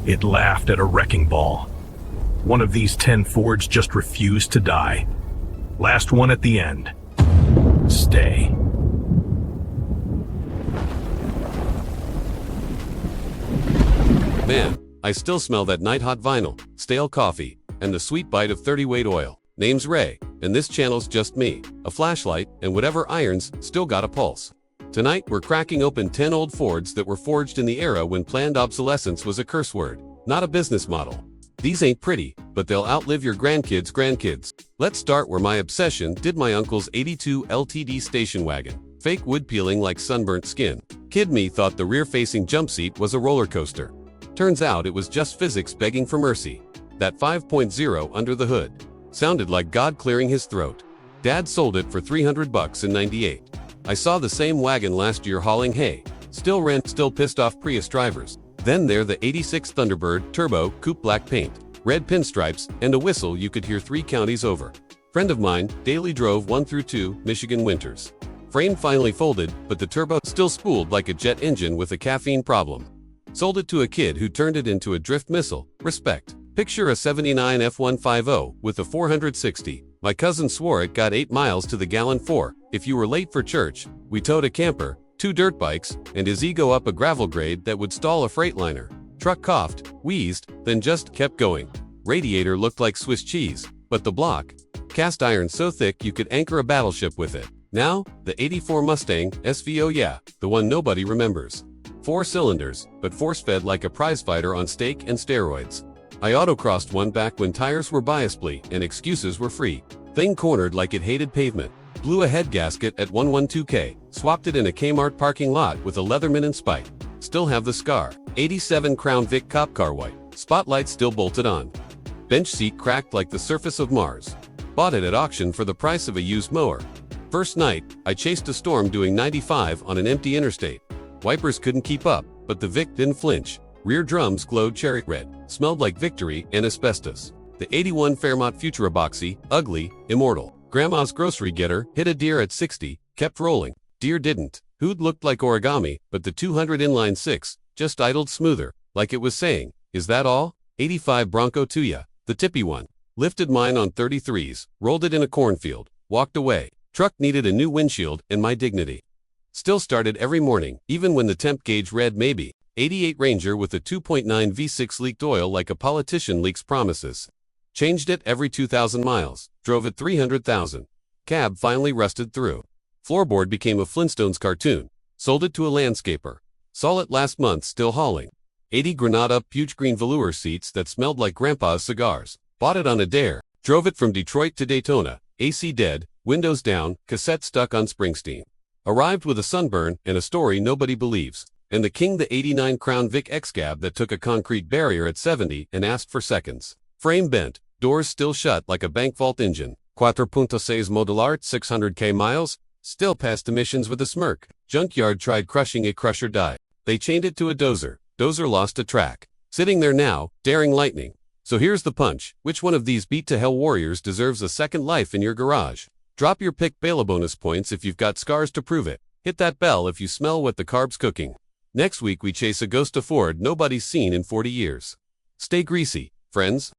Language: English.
It laughed at a wrecking ball. One of these 10 Fords just refused to die. Last one at the end. Stay. Man, I still smell that night-hot vinyl, stale coffee, and the sweet bite of 30-weight oil. Name's Ray, and this channel's just me, a flashlight, and whatever irons still got a pulse. Tonight, we're cracking open 10 old Fords that were forged in the era when planned obsolescence was a curse word, not a business model. These ain't pretty, but they'll outlive your grandkids. Let's start where my obsession did. My uncle's 82 LTD station wagon. Fake wood peeling like sunburnt skin. Kid me thought the rear-facing jump seat was a roller coaster. Turns out it was just physics begging for mercy. That 5.0 under the hood sounded like God clearing his throat. Dad sold it for $300 in '98. I saw the same wagon last year hauling hay. Still pissed off Prius drivers. Then there the 86 Thunderbird Turbo Coupe, black paint, red pinstripes, and a whistle you could hear 3 counties over. Friend of mine daily drove 1 through 2 Michigan winters. Frame finally folded, but the turbo still spooled like a jet engine with a caffeine problem. Sold it to a kid who turned it into a drift missile. Respect. Picture a 79 F150 with a 460. My cousin swore it got 8 miles to the gallon. If you were late for church, we towed a camper, 2 dirt bikes, and his ego up a gravel grade that would stall a Freightliner. Truck coughed, wheezed, then just kept going. Radiator looked like Swiss cheese, but the block, cast iron so thick you could anchor a battleship with it. Now, the 84 Mustang SVO, yeah, the one nobody remembers. 4 cylinders, but force-fed like a prizefighter on steak and steroids. I autocrossed one back when tires were biasply and excuses were free. Thing cornered like it hated pavement. Blew a head gasket at 112K. Swapped it in a Kmart parking lot with a Leatherman in spite. Still have the scar. 87 Crown Vic cop car white. Spotlight still bolted on. Bench seat cracked like the surface of Mars. Bought it at auction for the price of a used mower. First night, I chased a storm doing 95 on an empty interstate. Wipers couldn't keep up, but the Vic didn't flinch. Rear drums glowed cherry red, smelled like victory and asbestos. The 81 Fairmont Futura boxy, ugly, immortal. Grandma's grocery getter hit a deer at 60, kept rolling. Deer didn't. Hood looked like origami, but the 200 inline 6 just idled smoother, like it was saying, "Is that all?" 85 Bronco Tuya, the tippy one. Lifted mine on 33s, rolled it in a cornfield, walked away. Truck needed a new windshield and my dignity. Still started every morning, even when the temp gauge read maybe. 88 Ranger with a 2.9 V6 leaked oil like a politician leaks promises. Changed it every 2,000 miles, drove it 300,000. Cab finally rusted through. Floorboard became a Flintstones cartoon. Sold it to a landscaper. Saw it last month still hauling. 80 Granada Puch green velour seats that smelled like grandpa's cigars. Bought it on a dare. Drove it from Detroit to Daytona. AC dead, windows down, cassette stuck on Springsteen. Arrived with a sunburn and a story nobody believes. And the king, the 89 Crown Vic X-Cab that took a concrete barrier at 70 and asked for seconds. Frame bent, doors still shut like a bank vault engine. 4.6 Model Art, 600k miles, still passed emissions with a smirk. Junkyard tried crushing it, crusher died. They chained it to a dozer. Dozer lost a track. Sitting there now, daring lightning. So here's the punch. Which one of these beat-to-hell warriors deserves a second life in your garage? Drop your pick. Bail bonus points if you've got scars to prove it. Hit that bell if you smell what the carb's cooking. Next week we chase a ghost of Ford nobody's seen in 40 years. Stay greasy, friends.